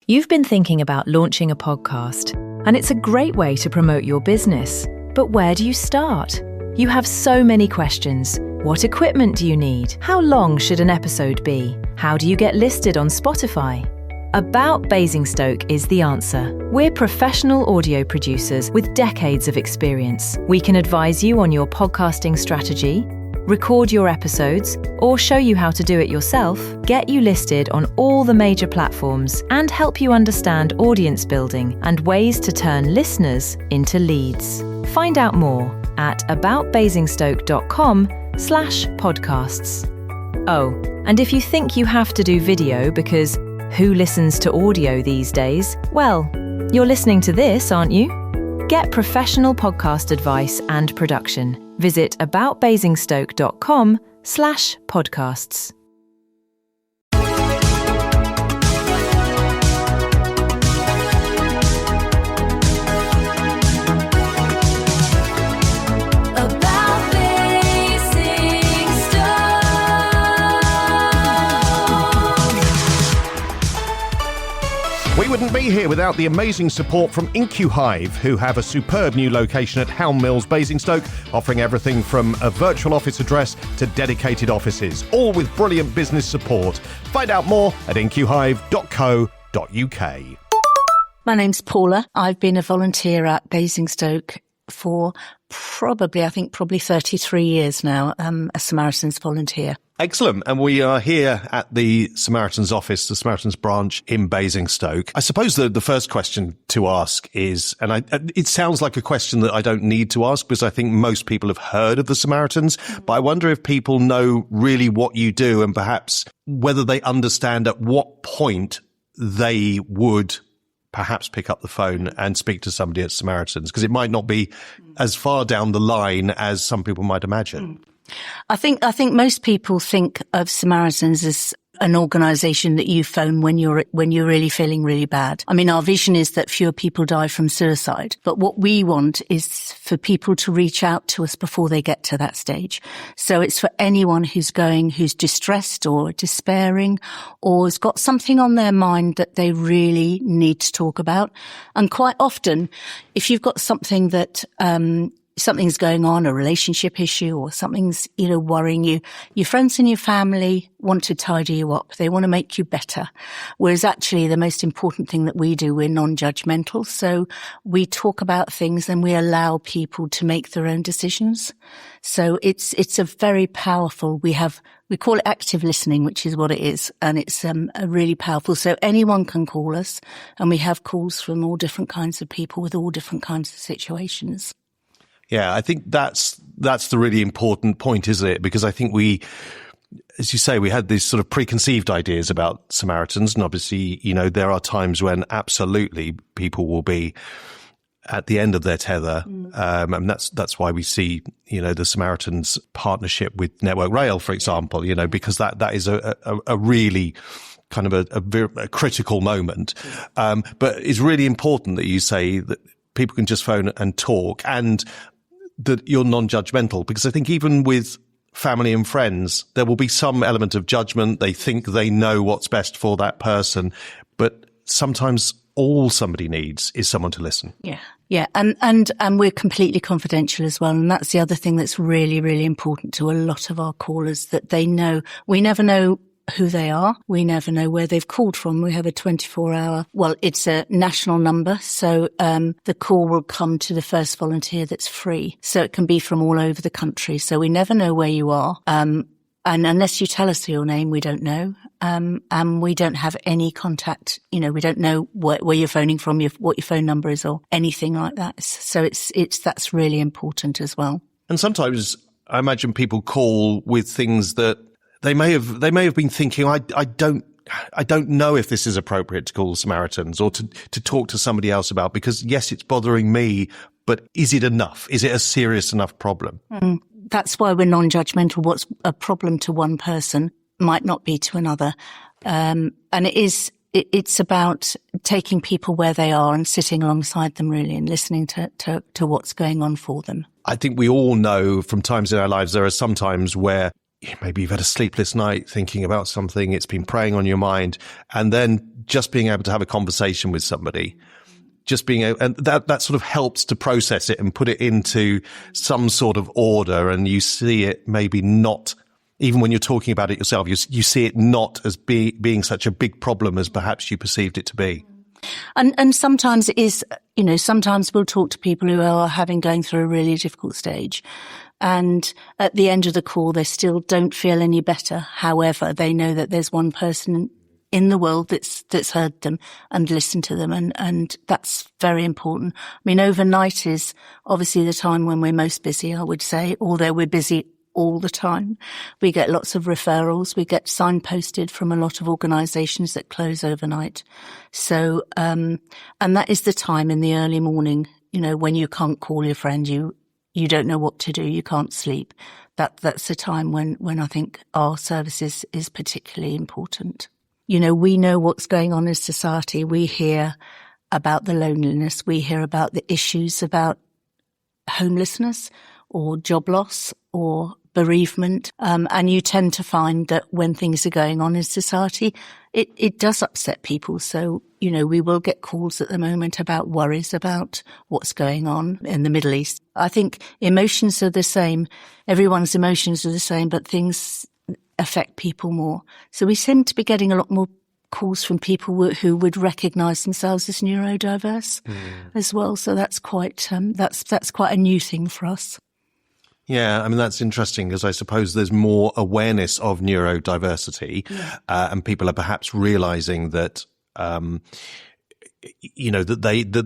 You've been thinking about launching a podcast, and it's a great way to promote your business. But where do you start? You have so many questions. What equipment do you need? How long should an episode be? How do you get listed on Spotify? About Basingstoke is the answer. We're professional audio producers with decades of experience. We can advise you on your podcasting strategy, record your episodes, or show you how to do it yourself, get you listed on all the major platforms, and help you understand audience building and ways to turn listeners into leads. Find out more at aboutbasingstoke.com/podcasts. Oh, and if you think you have to do video because who listens to audio these days? Well, you're listening to this, aren't you? Get professional podcast advice and production. Visit aboutbasingstoke.com/podcasts. We wouldn't be here without the amazing support from IncuHive, who have a superb new location at Helm Mills, Basingstoke, offering everything from a virtual office address to dedicated offices, all with brilliant business support. Find out more at incuhive.co.uk. My name's Paula. I've been a volunteer at Basingstoke for probably 33 years now, a Samaritans volunteer. Excellent. And we are here at the Samaritans office, the Samaritans branch in Basingstoke. I suppose the first question to ask is, and it sounds like a question that I don't need to ask because I think most people have heard of the Samaritans, but I wonder if people know really what you do and perhaps whether they understand at what point they would perhaps pick up the phone and speak to somebody at Samaritans, because it might not be as far down the line as some people might imagine. I think most people think of Samaritans as an organisation that you phone when you're really feeling really bad. I mean, our vision is that fewer people die from suicide, but what we want is for people to reach out to us before they get to that stage. So it's for anyone who's distressed or despairing or has got something on their mind that they really need to talk about. And quite often, if you've got something that something's going on, a relationship issue or something's, worrying you, your friends and your family want to tidy you up. They want to make you better. Whereas actually the most important thing that we do, we're non-judgmental. So we talk about things and we allow people to make their own decisions. So it's a very powerful, we call it active listening, which is what it is. And it's a really powerful. So anyone can call us, and we have calls from all different kinds of people with all different kinds of situations. Yeah, I think that's the really important point, isn't it? Because I think we, as you say, we had these sort of preconceived ideas about Samaritans. And obviously, there are times when absolutely people will be at the end of their tether. And that's why we see, the Samaritans partnership with Network Rail, for example, because that is a really kind of a critical moment. But it's really important that you say that people can just phone and talk and that you're non-judgmental, because I think even with family and friends, there will be some element of judgment. They think they know what's best for that person, but sometimes all somebody needs is someone to listen. Yeah. Yeah. And we're completely confidential as well. And that's the other thing that's really, really important to a lot of our callers, that they know, we never know who they are. We never know where they've called from. We have a 24-hour, it's a national number. So, the call will come to the first volunteer that's free. So it can be from all over the country. So we never know where you are. And unless you tell us your name, we don't know. And we don't have any contact. We don't know where you're phoning from, what your phone number is or anything like that. So that's really important as well. And sometimes I imagine people call with things that they may have been thinking, I don't know if this is appropriate to call the Samaritans or to talk to somebody else about, because yes, it's bothering me, but is it enough? Is it a serious enough problem? That's why we're non-judgmental. What's a problem to one person might not be to another. And it's about taking people where they are and sitting alongside them really and listening to what's going on for them. I think we all know from times in our lives, there are some times where maybe you've had a sleepless night thinking about something, it's been preying on your mind, and then just being able to have a conversation with somebody, just being able, and that sort of helps to process it and put it into some sort of order, and you see it maybe not, even when you're talking about it yourself, you see it not as being such a big problem as perhaps you perceived it to be. And sometimes it is, sometimes we'll talk to people who are going through a really difficult stage. And at the end of the call, they still don't feel any better. However, they know that there's one person in the world that's heard them and listened to them. And that's very important. I mean, overnight is obviously the time when we're most busy, I would say, although we're busy all the time. We get lots of referrals. We get signposted from a lot of organisations that close overnight. So, and that is the time in the early morning, when you can't call your friend, you don't know what to do, you can't sleep. That's the time when I think our service is particularly important. We know what's going on in society. We hear about the loneliness. We hear about the issues about homelessness or job loss or bereavement. And you tend to find that when things are going on in society, it does upset people. So, we will get calls at the moment about worries about what's going on in the Middle East. I think emotions are the same. Everyone's emotions are the same, but things affect people more. So we seem to be getting a lot more calls from people who would recognise themselves as neurodiverse as well. So that's quite that's quite a new thing for us. Yeah, I mean, that's interesting because I suppose there's more awareness of neurodiversity, and people are perhaps realizing that, that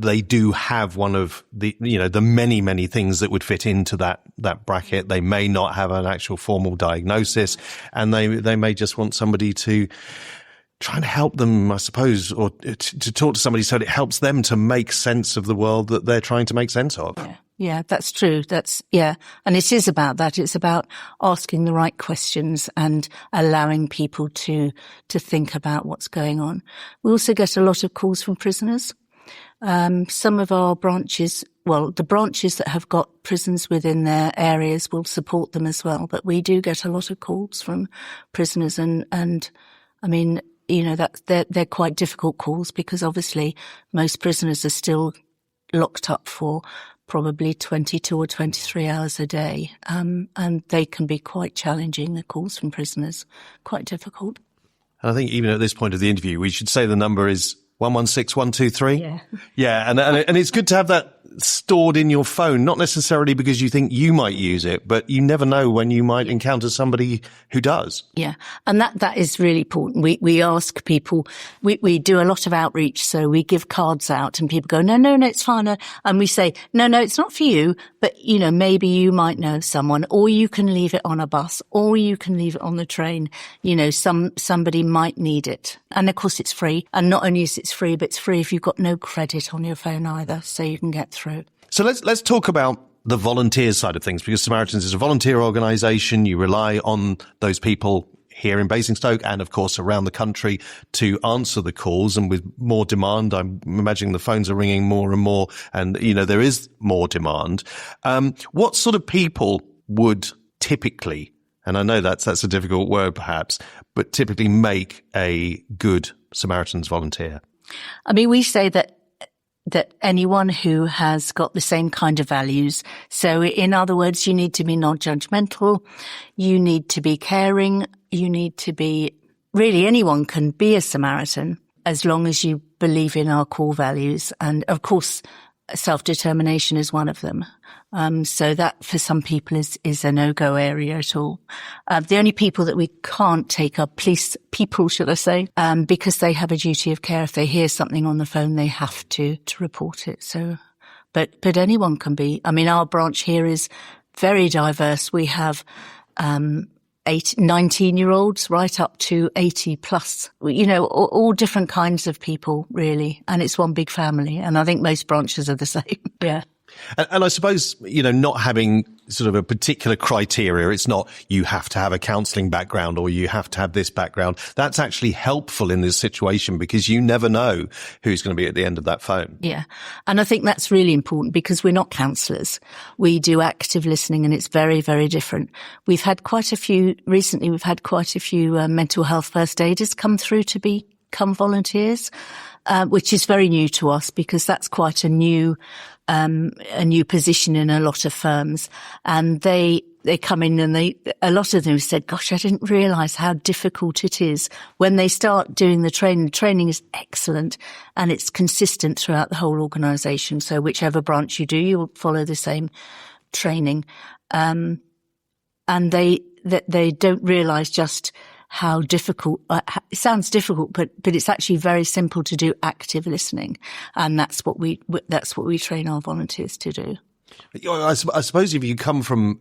they do have one of the, the many, many things that would fit into that bracket. They may not have an actual formal diagnosis, and they may just want somebody to try and help them, I suppose, or to talk to somebody so that it helps them to make sense of the world that they're trying to make sense of. Yeah, that's true. And it is about that. It's about asking the right questions and allowing people to think about what's going on. We also get a lot of calls from prisoners. Some of our branches, the branches that have got prisons within their areas will support them as well. But we do get a lot of calls from prisoners and I mean, they're quite difficult calls because obviously most prisoners are still locked up for probably 22 or 23 hours a day. And they can be quite challenging, the calls from prisoners, quite difficult. And I think even at this point of the interview, we should say the number is 116123. Yeah. Yeah. And it's good to have that stored in your phone, not necessarily because you think you might use it, but you never know when you might encounter somebody who does. Yeah. And that is really important. We ask people, we do a lot of outreach. So we give cards out and people go, no, it's fine. And we say, no, it's not for you, but maybe you might know someone, or you can leave it on a bus, or you can leave it on the train. Somebody might need it. And of course it's free. And not only is it free, but it's free if you've got no credit on your phone either. So you can get through. So let's talk about the volunteer side of things, because Samaritans is a volunteer organisation. You rely on those people here in Basingstoke and, of course, around the country to answer the calls. And with more demand, I'm imagining the phones are ringing more and more, and there is more demand. What sort of people would typically, and I know that's a difficult word perhaps, but typically make a good Samaritans volunteer? I mean, we say that anyone who has got the same kind of values. So in other words, you need to be non-judgmental. You need to be caring. You need to be, really anyone can be a Samaritan as long as you believe in our core values. And of course, self-determination is one of them. So that for some people is a no-go area at all. The only people that we can't take are police people, should I say, because they have a duty of care. If they hear something on the phone, they have to report it. So, but anyone can be. I mean, our branch here is very diverse. We have, 19-year-olds right up to 80 plus, all different kinds of people really. And it's one big family. And I think most branches are the same. Yeah. And I suppose, not having sort of a particular criteria, it's not you have to have a counselling background or you have to have this background. That's actually helpful in this situation because you never know who's going to be at the end of that phone. Yeah. And I think that's really important because we're not counsellors. We do active listening and it's very, very different. We've had quite a few mental health first aiders come through to become volunteers, which is very new to us because that's quite a new position in a lot of firms. And they come in and a lot of them said, gosh, I didn't realize how difficult it is when they start doing the training. The training is excellent and it's consistent throughout the whole organization. So whichever branch you do, you'll follow the same training. And they don't realize just how difficult, it sounds difficult, but it's actually very simple to do active listening. And that's what we train our volunteers to do. I suppose if you come from,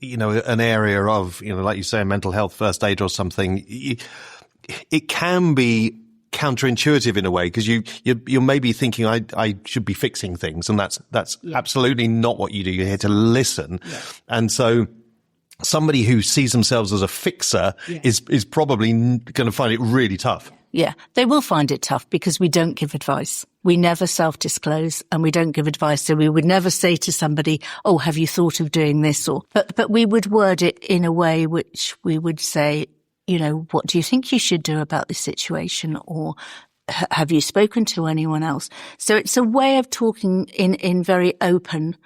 an area of, like you say, a mental health first aid or something, it can be counterintuitive in a way because you're maybe thinking I should be fixing things. And that's absolutely not what you do. You're here to listen. Yeah. And so somebody who sees themselves as a fixer is probably going to find it really tough. Yeah, they will find it tough because we don't give advice. We never self-disclose and we don't give advice. So we would never say to somebody, oh, have you thought of doing this? But we would word it in a way which we would say, what do you think you should do about this situation? Or have you spoken to anyone else? So it's a way of talking in very open,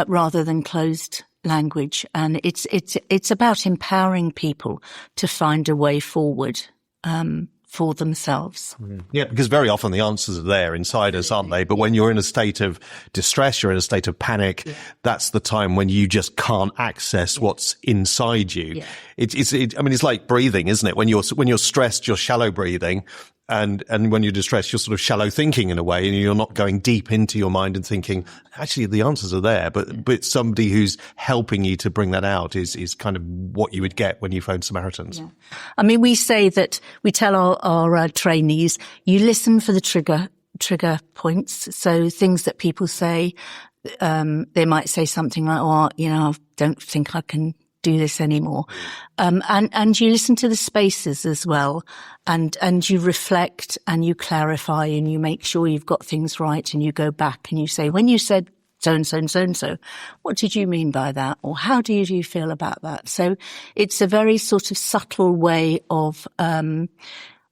rather than closed language. And it's about empowering people to find a way forward, for themselves. Yeah, because very often the answers are there inside us, aren't they? But when you're in a state of distress, you're in a state of panic, that's the time when you just can't access what's inside you. Yeah. It's like breathing, isn't it? When you're stressed, you're shallow breathing. And when you're distressed, you're sort of shallow thinking in a way, and you're not going deep into your mind and thinking, actually, the answers are there. But somebody who's helping you to bring that out is kind of what you would get when you phone Samaritans. Yeah. I mean, we say that we tell our trainees, you listen for the trigger points. So things that people say, they might say something like, oh, I don't think I can do this anymore. And you listen to the spaces as well. And you reflect and you clarify and you make sure you've got things right and you go back and you say, when you said so-and-so and so-and-so, what did you mean by that? Or how do you feel about that? So it's a very sort of subtle way of,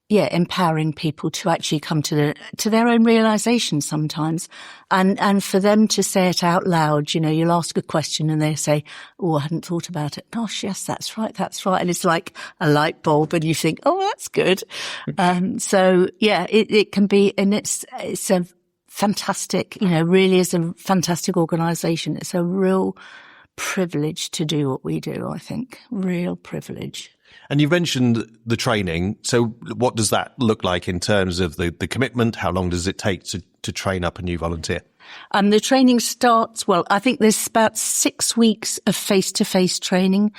empowering people to actually come to their own realization sometimes. And for them to say it out loud, you'll ask a question and they say, oh, I hadn't thought about it. Gosh, yes, that's right. And it's like a light bulb and you think, oh, that's good. It can be, and it's a fantastic, really is a fantastic organization. It's a real privilege to do what we do, I think. Real privilege. And you mentioned the training. So what does that look like in terms of the commitment? How long does it take to train up a new volunteer? The training starts, I think there's about 6 weeks of face-to-face training,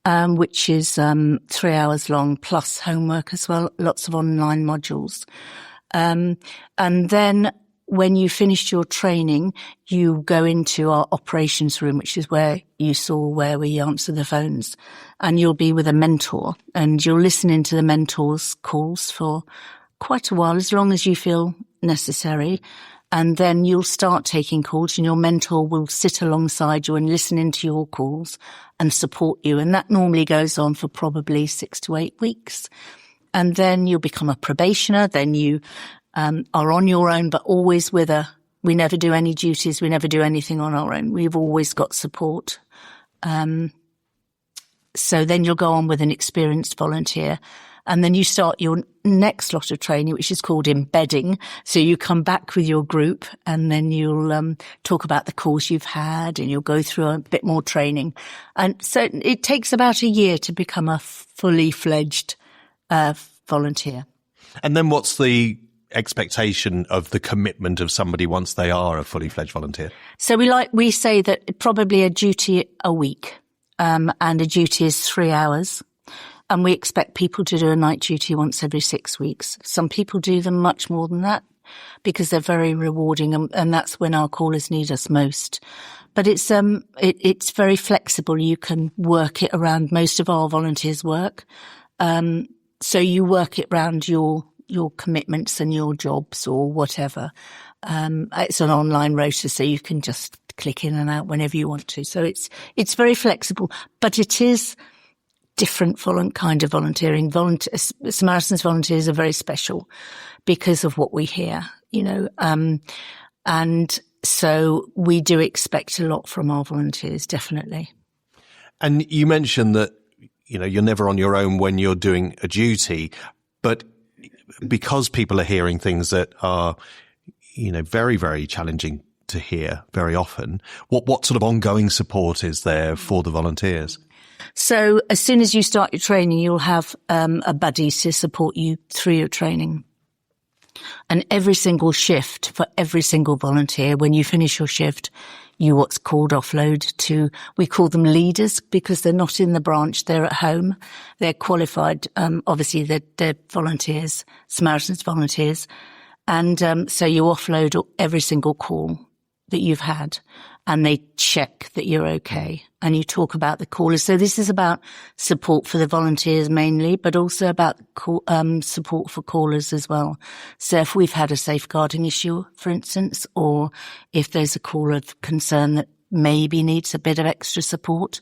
which is 3 hours long, plus homework as well, lots of online modules. And then when you finished your training, you go into our operations room, which is where you saw where we answer the phones, and you'll be with a mentor and you'll listen into the mentor's calls for quite a while, as long as you feel necessary. And then you'll start taking calls and your mentor will sit alongside you and listen into your calls and support you. And that normally goes on for probably 6 to 8 weeks. And then you'll become a probationer. Then you are on your own, but always we never do any duties. We never do anything on our own. We've always got support. So then you'll go on with an experienced volunteer. And then you start your next lot of training, which is called embedding. So you come back with your group and then you'll talk about the course you've had and you'll go through a bit more training. And so it takes about a year to become a fully fledged volunteer. And then what's the expectation of the commitment of somebody once they are a fully fledged volunteer? So we say that probably a duty a week, and a duty is 3 hours. And we expect people to do a night duty once every 6 weeks. Some people do them much more than that. because they're very rewarding, and that's when our callers need us most. But it's very flexible. You can work it around most of our volunteers' work. So you work it around your commitments and your jobs or whatever. It's an online rota, so you can just click in and out whenever you want to. So it's very flexible, but it is different kind of volunteering. Samaritans volunteers are very special because of what we hear, and so we do expect a lot from our volunteers, definitely. And you mentioned that, you're never on your own when you're doing a duty, but because people are hearing things that are, very, very challenging to hear very often, what sort of ongoing support is there for the volunteers? So as soon as you start your training, you'll have a buddy to support you through your training. And every single shift for every single volunteer, when you finish your shift, you what's called offload to, we call them leaders because they're not in the branch, they're at home. They're qualified, obviously they're volunteers, Samaritans volunteers. And so you offload every single call that you've had, and they check that you're okay. And you talk about the callers. So this is about support for the volunteers mainly, but also about support for callers as well. So if we've had a safeguarding issue, for instance, or if there's a caller of concern that maybe needs a bit of extra support,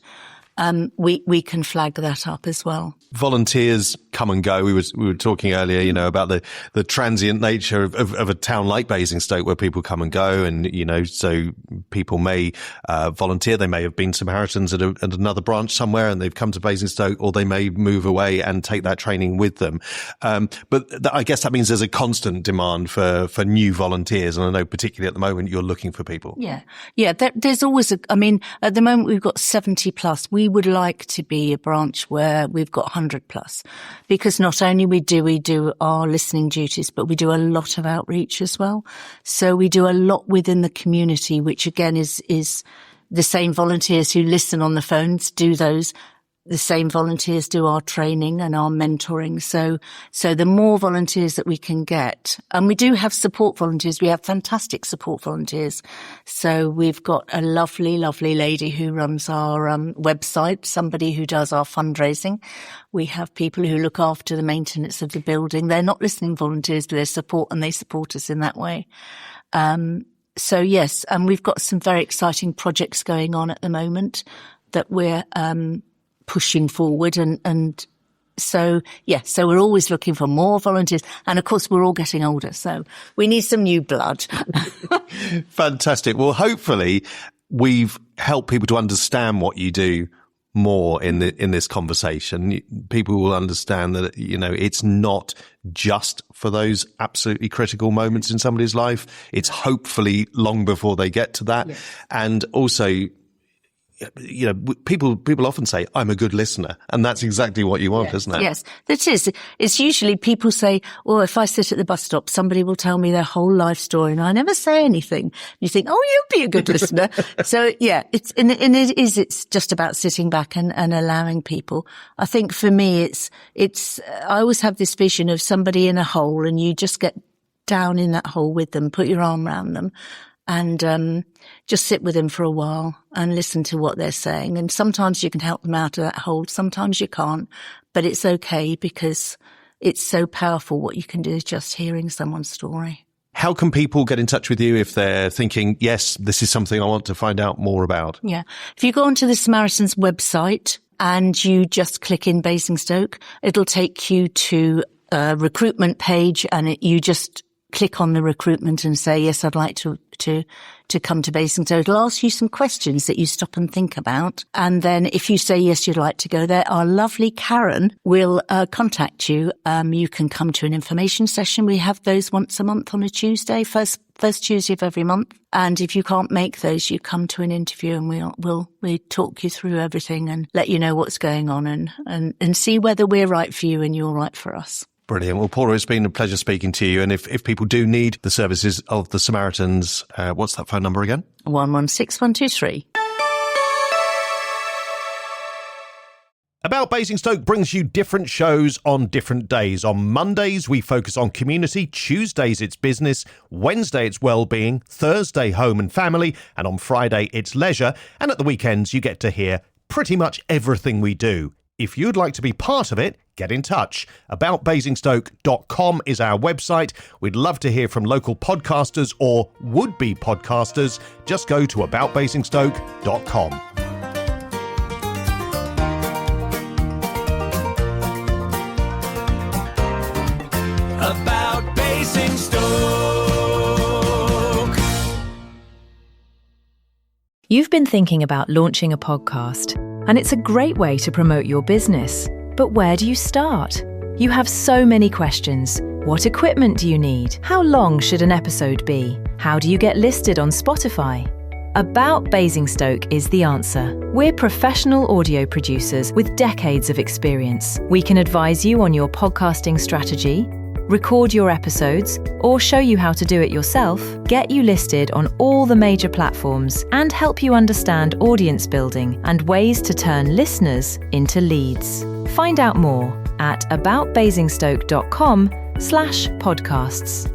we can flag that up as well. Volunteers come and go. We were talking earlier, about the transient nature of a town like Basingstoke where people come and go, and so people may volunteer. They may have been Samaritans at another branch somewhere, and they've come to Basingstoke, or they may move away and take that training with them. But I guess that means there's a constant demand for new volunteers, and I know particularly at the moment you're looking for people. Yeah. There's always at the moment we've got 70 plus. We would like to be a branch where we've got 100 plus, because not only do we do our listening duties, but we do a lot of outreach as well. So we do a lot within the community, which again is the same volunteers who listen on the phones do those. The same volunteers do our training and our mentoring. So the more volunteers that we can get, and we do have support volunteers. We have fantastic support volunteers. So we've got a lovely, lovely lady who runs our website, somebody who does our fundraising. We have people who look after the maintenance of the building. They're not listening volunteers, but they're support, and they support us in that way. So yes, and we've got some very exciting projects going on at the moment that we're pushing forward, and so we're always looking for more volunteers, and of course we're all getting older, so we need some new blood. Fantastic. Well, hopefully we've helped people to understand what you do more in this conversation. People will understand that it's not just for those absolutely critical moments in somebody's life. It's hopefully long before they get to that. Yes. And also, people often say, I'm a good listener. And that's exactly what you want, isn't it? Yes, that is. It's usually people say, well, if I sit at the bus stop, somebody will tell me their whole life story and I never say anything. You think, oh, you'll be a good listener. So yeah, it's just about sitting back and allowing people. I think for me, I always have this vision of somebody in a hole, and you just get down in that hole with them, put your arm around them, and just sit with them for a while and listen to what they're saying. And sometimes you can help them out of that hole, sometimes you can't, but it's okay because it's so powerful what you can do is just hearing someone's story. How can people get in touch with you if they're thinking, yes, this is something I want to find out more about? Yeah. If you go onto the Samaritans website and you just click in Basingstoke, it'll take you to a recruitment page, and you just click on the recruitment and say, yes, I'd like to come to Basingstoke. It'll ask you some questions that you stop and think about. And then if you say, yes, you'd like to go there, our lovely Karen will contact you. You can come to an information session. We have those once a month on a Tuesday, first Tuesday of every month. And if you can't make those, you come to an interview, and we'll talk you through everything and let you know what's going on and see whether we're right for you and you're right for us. Brilliant. Well, Paula, it's been a pleasure speaking to you. And if people do need the services of the Samaritans, what's that phone number again? 116123. About About Basingstoke brings you different shows on different days. On Mondays, we focus on community. Tuesdays, it's business. Wednesday, it's well-being. Thursday, home and family. And on Friday, it's leisure. And at the weekends, you get to hear pretty much everything we do. If you'd like to be part of it, get in touch. AboutBasingstoke.com is our website. We'd love to hear from local podcasters or would-be podcasters. Just go to AboutBasingstoke.com. About Basingstoke. You've been thinking about launching a podcast, and it's a great way to promote your business. But where do you start? You have so many questions. What equipment do you need? How long should an episode be? How do you get listed on Spotify? About Basingstoke is the answer. We're professional audio producers with decades of experience. We can advise you on your podcasting strategy, record your episodes, or show you how to do it yourself, get you listed on all the major platforms, and help you understand audience building and ways to turn listeners into leads. Find out more at aboutbasingstoke.com/podcasts.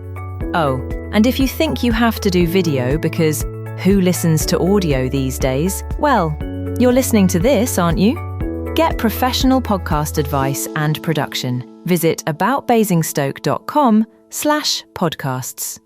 Oh, and if you think you have to do video because who listens to audio these days? Well, you're listening to this, aren't you? Get professional podcast advice and production. Visit aboutbasingstoke.com/podcasts.